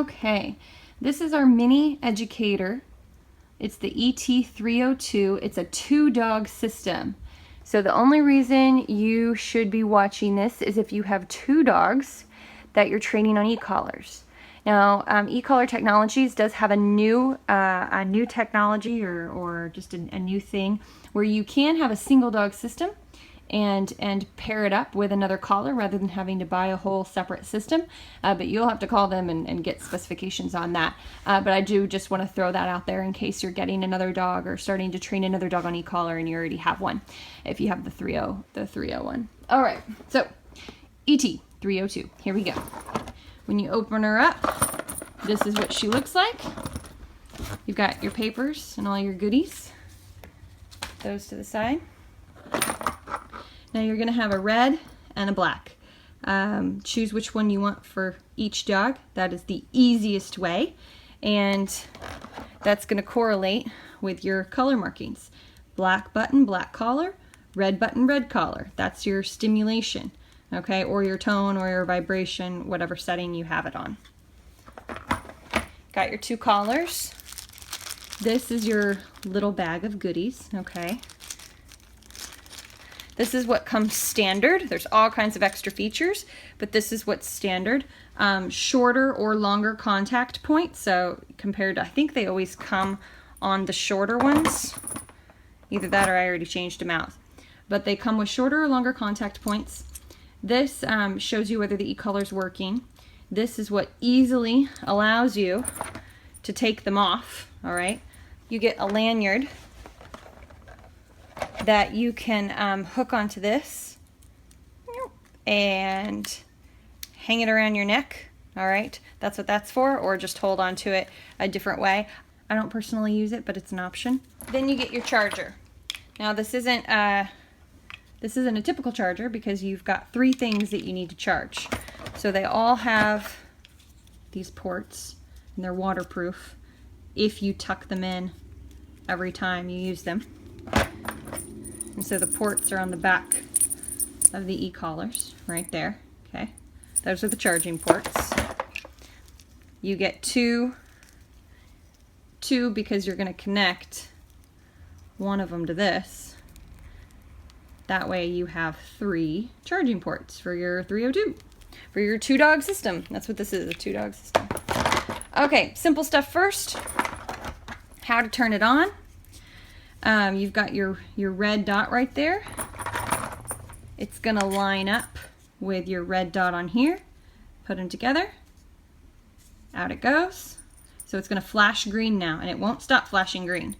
Okay, this is our mini Educator. It's the ET302. It's a 2-dog system. So the only reason you should be watching this is if you have 2 dogs that you're training on e-collars. Now, Ecollar Technologies does have a new technology or just a new thing where you can have a single dog system and pair it up with another collar rather than having to buy a whole separate system. But you'll have to call them and get specifications on that. But I do just want to throw that out there in case you're getting another dog or starting to train another dog on e-collar and you already have one, if you have the 301. All right, so ET302, here we go. When you open her up, this is what she looks like. You've got your papers and all your goodies. Those to the side. Now you're going to have a red and a black. Choose which one you want for each dog. That is the easiest way. And that's going to correlate with your color markings. Black button, black collar. Red button, red collar. That's your stimulation. Okay, or your tone or your vibration, whatever setting you have it on. Got your 2 collars. This is your little bag of goodies, okay? This is what comes standard. There's all kinds of extra features, but this is what's standard. Shorter or longer contact points. So compared to, I think they always come on the shorter ones. Either that or I already changed them out. But they come with shorter or longer contact points. This shows you whether the e-collar is working. This is what easily allows you to take them off, all right? You get a lanyard that you can hook onto this and hang it around your neck, all right? That's what that's for, or just hold on to it a different way. I don't personally use it, but it's an option. Then you get your charger. Now this isn't a typical charger because you've got 3 things that you need to charge. So they all have these ports and they're waterproof if you tuck them in every time you use them. And so the ports are on the back of the e-collars right there, okay? Those are the charging ports. You get two because you're gonna connect one of them to this. That way you have 3 charging ports for your 302, for your 2-dog system. That's what this is, a 2-dog system. Okay, simple stuff first. How to turn it on. You've got your red dot right there. It's gonna line up with your red dot on here. Put them together. Out it goes. So it's gonna flash green now, and it won't stop flashing green.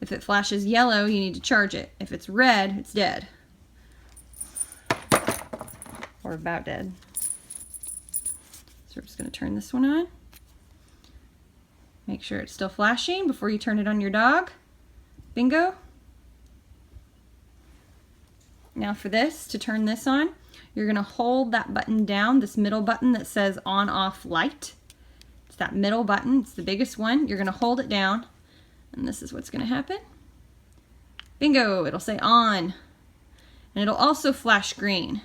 If it flashes yellow, you need to charge it. If it's red, it's dead. Or about dead. So we're just gonna turn this one on. Make sure it's still flashing before you turn it on your dog. Bingo. Now for this, to turn this on, you're gonna hold that button down, this middle button that says on off light. It's that middle button, it's the biggest one. You're gonna hold it down, and this is what's gonna happen. Bingo, it'll say on. And it'll also flash green.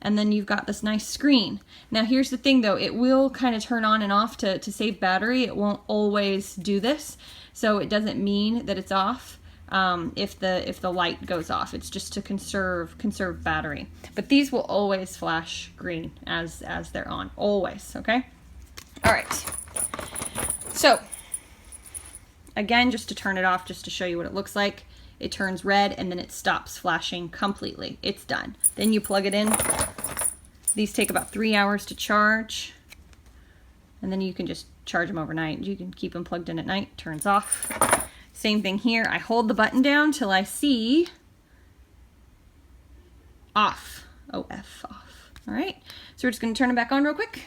And then you've got this nice screen. Now here's the thing though, it will kind of turn on and off to save battery. It won't always do this, so it doesn't mean that it's off if the light goes off. It's just to conserve battery. But these will always flash green as they're on, always, okay? All right, so again, just to turn it off, just to show you what it looks like, it turns red and then it stops flashing completely. It's done. Then you plug it in. These take about 3 hours to charge, and then you can just charge them overnight. You can keep them plugged in at night, turns off. Same thing here. I hold the button down till I see off. OF, off. All right, so we're just gonna turn it back on real quick.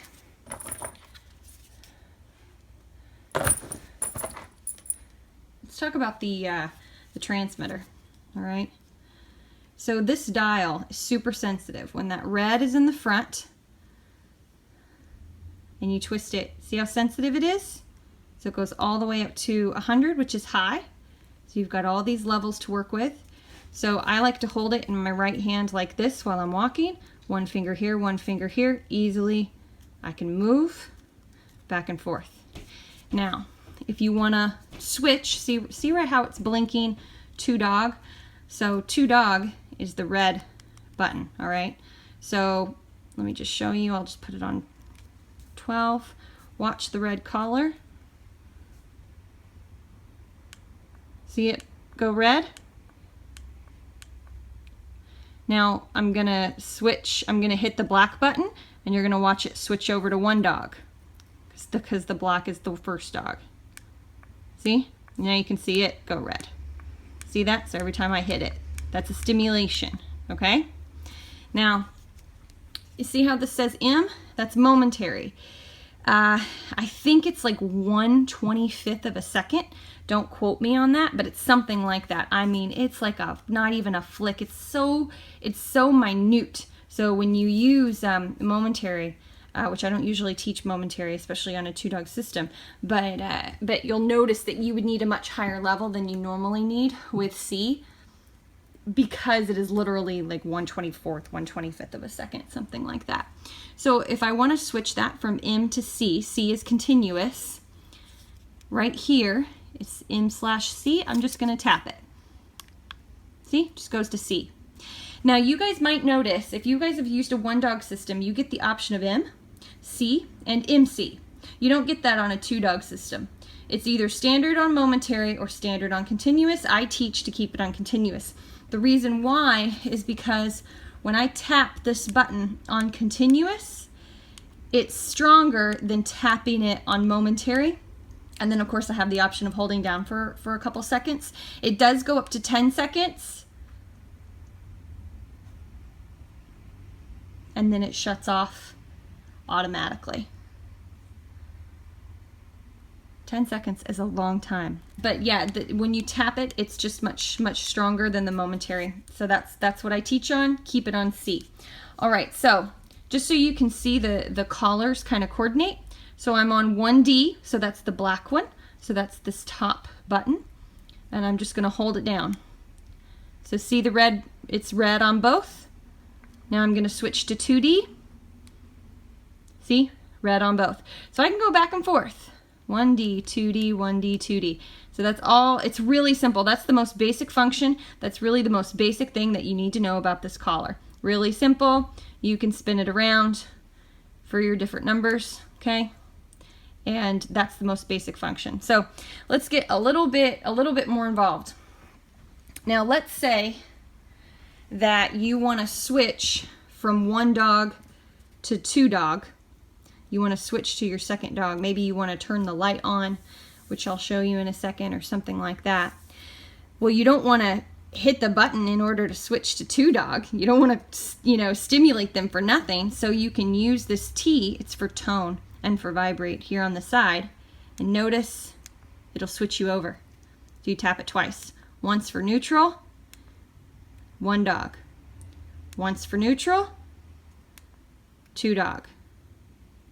Let's talk about the transmitter, all right? So this dial is super sensitive. When that red is in the front and you twist it, see how sensitive it is? So it goes all the way up to 100, which is high. So you've got all these levels to work with. So I like to hold it in my right hand like this while I'm walking. One finger here, easily. I can move back and forth. Now, if you want to switch, see right how it's blinking to dog? So to dog is the red button, all right? So let me just show you. I'll just put it on 12. Watch the red collar. See it go red? Now I'm gonna switch, I'm gonna hit the black button and you're gonna watch it switch over to one dog because the black is the first dog. See? Now you can see it go red. See that? So every time I hit it, that's a stimulation, okay? Now, you see how this says M? That's momentary. I think it's like 1/25 of a second. Don't quote me on that, but it's something like that. I mean, it's like not even a flick. It's so minute. So when you use momentary, which I don't usually teach momentary, especially on a 2-dog system, but you'll notice that you would need a much higher level than you normally need with C, because it is literally like 1/24th, 1/25th of a second, something like that. So if I want to switch that from M to C, C is continuous. Right here, it's M/C. I'm just going to tap it. See? Just goes to C. Now you guys might notice, if you guys have used a 1-dog system, you get the option of M, C, and MC. You don't get that on a 2-dog system. It's either standard on momentary or standard on continuous. I teach to keep it on continuous. The reason why is because when I tap this button on continuous, it's stronger than tapping it on momentary. And then of course I have the option of holding down for a couple seconds. It does go up to 10 seconds. And then it shuts off automatically. 10 seconds is a long time. But yeah, when you tap it, it's just much stronger than the momentary. So that's what I teach on. Keep it on C. All right, so just so you can see the collars kind of coordinate. So I'm on 1D, so that's the black one. So that's this top button. And I'm just gonna hold it down. So see the red, it's red on both. Now I'm gonna switch to 2D. See, red on both. So I can go back and forth. 1D, 2D, 1D, 2D. So that's all, it's really simple. That's the most basic function. That's really the most basic thing that you need to know about this collar. Really simple. You can spin it around for your different numbers, okay? And that's the most basic function. So let's get a little bit more involved. Now let's say that you want to switch from 1-dog to 2-dog. You want to switch to your second dog. Maybe you want to turn the light on, which I'll show you in a second, or something like that. Well, you don't want to hit the button in order to switch to 2-dog. You don't want to, stimulate them for nothing. So you can use this T, it's for tone and for vibrate here on the side. And notice it'll switch you over. So you tap it twice. Once for neutral, 1-dog. Once for neutral, 2-dog.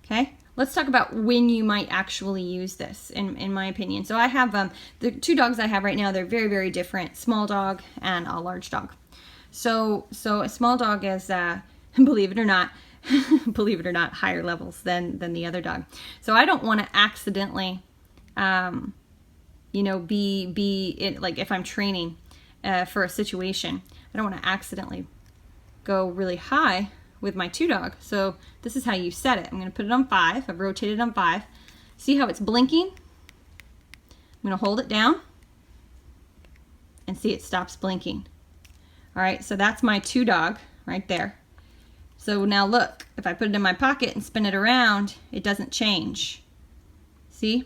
Okay, let's talk about when you might actually use this, in my opinion. So I have the 2 dogs I have right now, they're very different, small dog and a large dog. So a small dog is, believe it or not, higher levels than the other dog. So I don't want to accidentally, be in, like if I'm training for a situation, I don't want to accidentally go really high with my 2-dog. So this is how you set it. I'm going to put it on 5. I've rotated on 5. See how it's blinking? I'm going to hold it down and see it stops blinking. All right, so that's my 2-dog right there. So now look, if I put it in my pocket and spin it around, it doesn't change. See?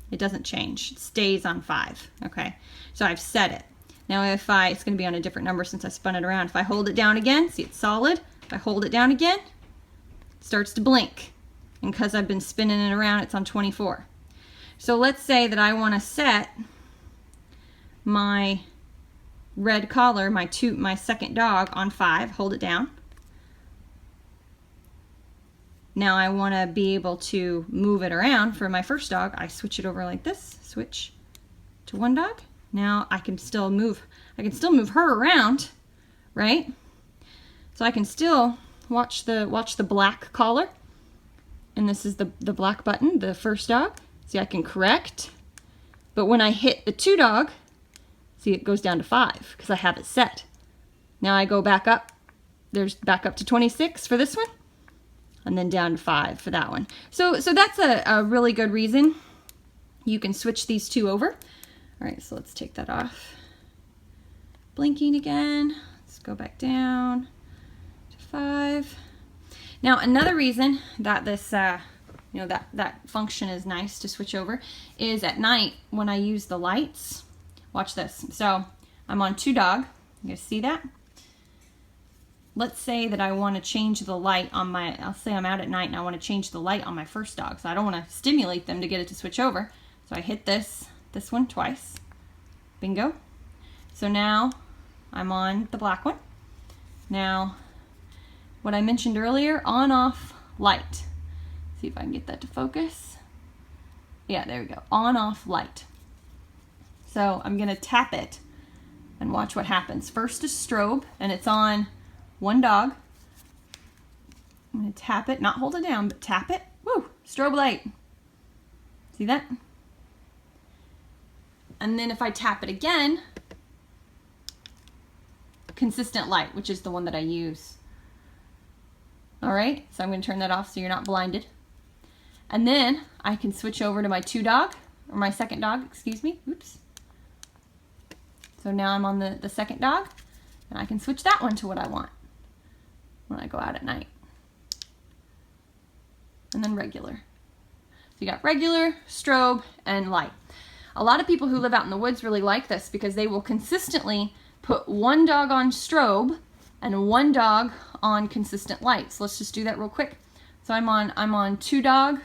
It doesn't change. It stays on 5. Okay, so I've set it. Now it's going to be on a different number since I spun it around. If I hold it down again, see it's solid. If I hold it down again, it starts to blink. And because I've been spinning it around, it's on 24. So let's say that I want to set my red collar, my second dog, on 5. Hold it down. Now I want to be able to move it around for my first dog. I switch it over like this. Switch to 1-dog. Now I can still move her around, right? So I can still watch the black collar. and this is the black button, the first dog. See, I can correct, but when I hit the 2 dog, see, it goes down to 5 because I have it set. Now I go back up. There's back up to 26 for this one, and then down to 5 for that one. So that's a really good reason you can switch these 2 over. All right, so let's take that off. Blinking again. Let's go back down to 5. Now another reason that this you know, that function is nice to switch over is at night when I use the lights. Watch this. So I'm on 2 dog. You guys see that? Let's say that I want to change the light on my, I'll say I'm out at night and I want to change the light on my first dog. So I don't want to stimulate them to get it to switch over. So I hit this one twice. Bingo. So now I'm on the black one. Now, what I mentioned earlier, on off light. See if I can get that to focus. Yeah, there we go. On off light. So I'm gonna tap it and watch what happens. First is strobe, and it's on 1 dog. I'm gonna tap it, not hold it down, but tap it. Woo, strobe light. See that? And then if I tap it again, consistent light, which is the one that I use. All right, so I'm gonna turn that off so you're not blinded. And then I can switch over to my 2 dog, or my second dog, excuse me, oops. So now I'm on the second dog, and I can switch that one to what I want when I go out at night. And then regular. So you got regular, strobe, and light. A lot of people who live out in the woods really like this because they will consistently put 1 dog on strobe and 1 dog on consistent light. So let's just do that real quick. So I'm on 2 dog.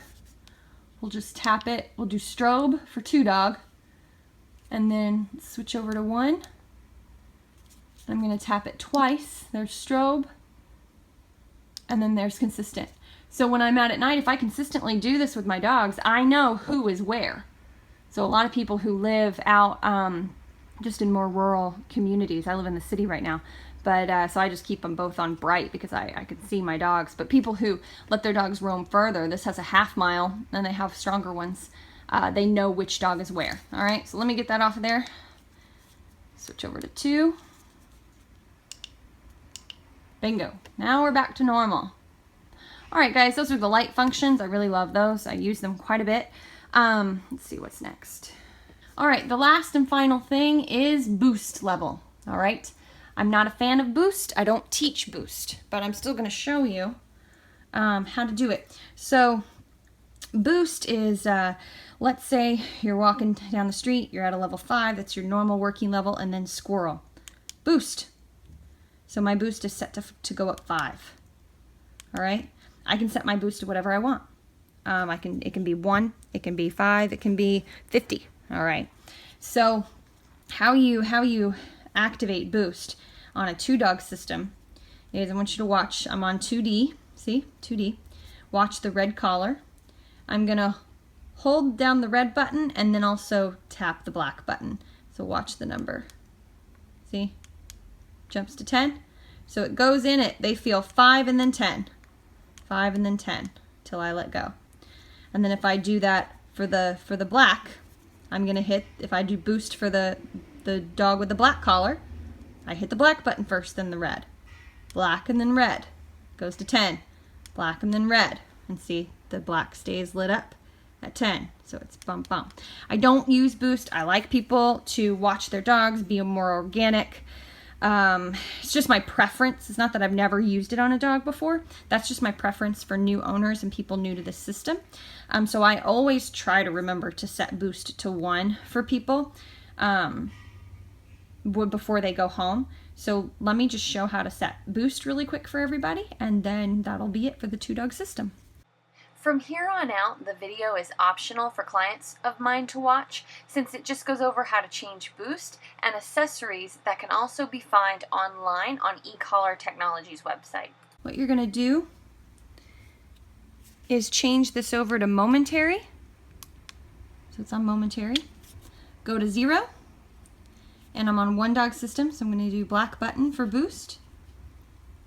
We'll just tap it. We'll do strobe for 2 dog, and then switch over to 1. I'm going to tap it twice. There's strobe, and then there's consistent. So when I'm out at night, if I consistently do this with my dogs, I know who is where. So a lot of people who live out just in more rural communities, I live in the city right now, but so I just keep them both on bright because I can see my dogs. But people who let their dogs roam further, this has a half mile, and they have stronger ones. They know which dog is where. All right, so let me get that off of there. Switch over to 2. Bingo. Now we're back to normal. All right, guys, those are the light functions. I really love those. I use them quite a bit. Let's see what's next. All right, the last and final thing is boost level. All right, I'm not a fan of boost. I don't teach boost, but I'm still going to show you how to do it. So boost is, let's say you're walking down the street, you're at a level 5, that's your normal working level, and then squirrel. Boost. So my boost is set to go up 5. All right, I can set my boost to whatever I want. It can be 1, it can be 5, it can be 50. All right. So how you activate boost on a 2-dog system is, I want you to watch. I'm on 2D. See, 2D. Watch the red collar. I'm gonna hold down the red button and then also tap the black button. So watch the number. See, jumps to 10. So it goes in it. They feel 5 and then 10, 5 and then 10 till I let go. And then if I do that for the black, I'm gonna hit, if I do boost for the dog with the black collar, I hit the black button first, then the red. Black and then red. Goes to 10. Black and then red. And see, the black stays lit up at 10. So it's bump bump. I don't use boost. I like people to watch their dogs, be more organic. It's just my preference. It's not that I've never used it on a dog before. That's just my preference for new owners and people new to the system. So I always try to remember to set boost to 1 for people before they go home. So let me just show how to set boost really quick for everybody, and then that'll be it for the 2-dog system. From here on out, the video is optional for clients of mine to watch, since it just goes over how to change boost and accessories that can also be found online on Ecollar Technology's website. What you're going to do is change this over to momentary. So it's on momentary. Go to 0, and I'm on 1-dog system, so I'm going to do black button for boost.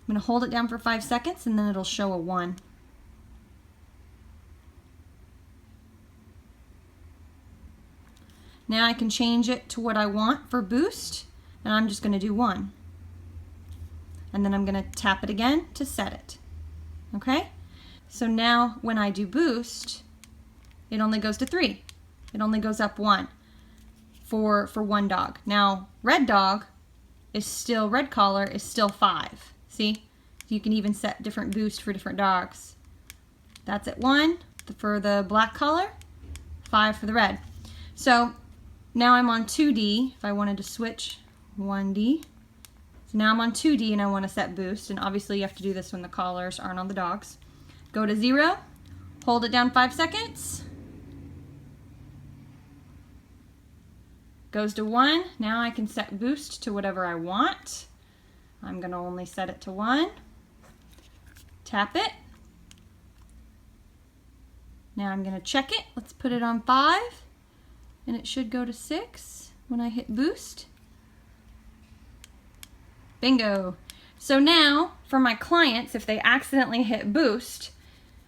I'm going to hold it down for 5 seconds, and then it'll show a 1. Now I can change it to what I want for boost, and I'm just going to do 1. And then I'm going to tap it again to set it. Okay? So now when I do boost, it only goes to 3. It only goes up 1 for one dog. Now red dog is still, red collar is still 5. See? You can even set different boost for different dogs. That's at 1 for the black collar, 5 for the red. So now I'm on 2D. If I wanted to switch 1D. So now I'm on 2D and I want to set boost, and obviously you have to do this when the collars aren't on the dogs. Go to 0, hold it down 5 seconds. Goes to 1. Now I can set boost to whatever I want. I'm going to only set it to 1. Tap it. Now I'm going to check it. Let's put it on 5. And it should go to 6 when I hit boost. Bingo. So now for my clients, if they accidentally hit boost,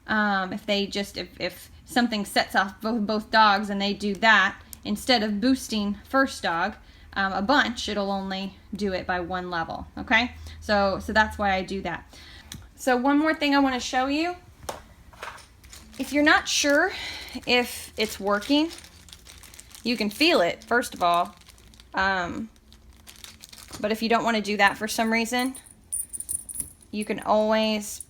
if something sets off both dogs and they do that, instead of boosting first dog a bunch, it'll only do it by 1 level. Okay? So that's why I do that. So one more thing I want to show you. If you're not sure if it's working, you can feel it, first of all. But if you don't want to do that for some reason, you can always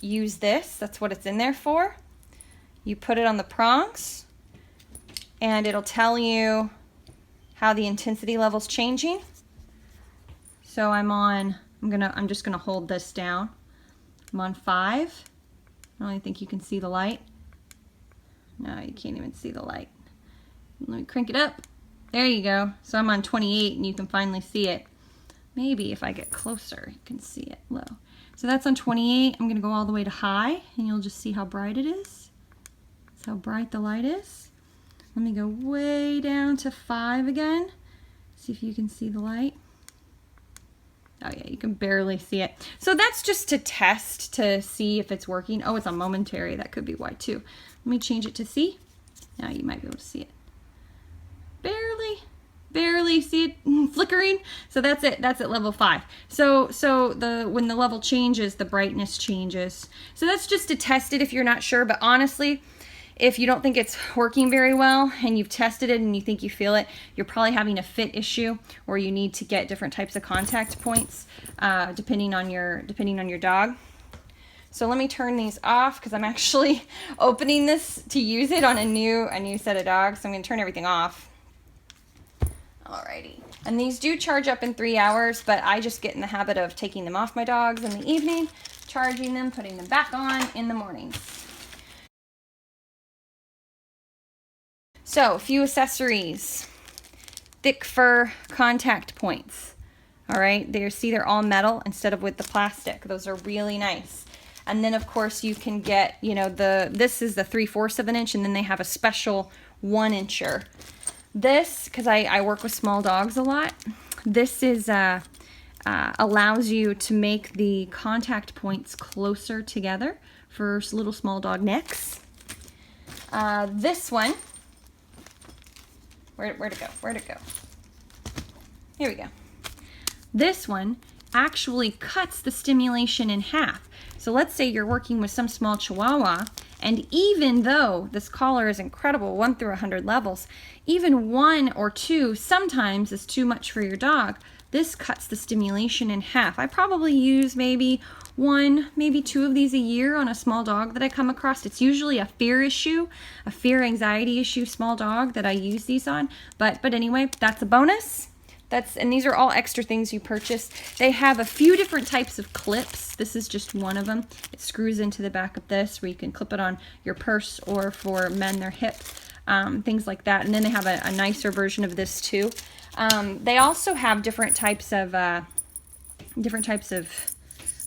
use this. That's what it's in there for. You put it on the prongs, and it'll tell you how the intensity level's changing. So I'm just gonna hold this down. I'm on 5. I don't think you can see the light. No, you can't even see the light. Let me crank it up. There you go. So I'm on 28 and you can finally see it. Maybe if I get closer, you can see it low. So that's on 28. I'm gonna go all the way to high and you'll just see how bright it is. That's how bright the light is. Let me go way down to 5 again. See if you can see the light. Oh yeah, you can barely see it. So that's just to test to see if it's working. Oh, it's on momentary. That could be why too. Let me change it to C. Now you might be able to see it. Barely see it flickering. So that's it. That's at level 5. So when the level changes, the brightness changes. So that's just to test it if you're not sure. But honestly, if you don't think it's working very well and you've tested it and you think you feel it, you're probably having a fit issue, or you need to get different types of contact points depending on your dog. So let me turn these off because I'm actually opening this to use it on a new set of dogs. So I'm going to turn everything off. Alrighty. And these do charge up in 3 hours, but I just get in the habit of taking them off my dogs in the evening, charging them, putting them back on in the mornings. So, a few accessories. Thick fur contact points. Alright, they're all metal instead of with the plastic. Those are really nice. And then of course you can get, this is the 3/4 of an inch, and then they have a special 1-incher. This, because I work with small dogs a lot, this is allows you to make the contact points closer together for little small dog necks. This one, where'd it go? Here we go. This one actually cuts the stimulation in half. So let's say you're working with some small Chihuahua, and even though this collar is incredible, 1 through 100 levels, even 1 or 2 sometimes is too much for your dog. This cuts the stimulation in half. I probably use maybe 1, maybe 2 of these a year on a small dog that I come across. It's usually a fear issue, a fear anxiety issue, small dog that I use these on. But anyway, that's a bonus. And these are all extra things you purchase. They have a few different types of clips. This is just one of them. It screws into the back of this where you can clip it on your purse, or for men, their hip, things like that. And then they have a nicer version of this too. They also have different types of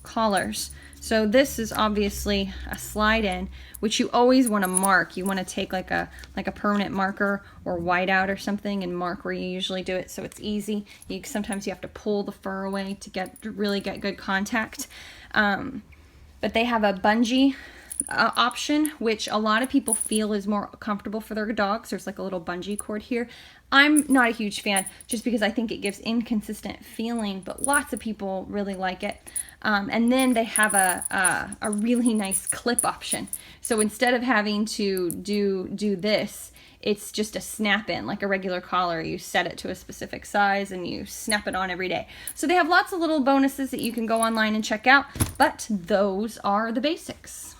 collars. So this is obviously a slide-in, which you always want to mark. You want to take like a permanent marker or whiteout or something and mark where you usually do it, so it's easy. Sometimes you have to pull the fur away to really get good contact. But they have a bungee option, which a lot of people feel is more comfortable for their dogs. There's like a little bungee cord here. I'm not a huge fan just because I think it gives inconsistent feeling, but lots of people really like it. And then they have a really nice clip option. So instead of having to do this, it's just a snap in like a regular collar. You set it to a specific size and you snap it on every day. So they have lots of little bonuses that you can go online and check out, but those are the basics.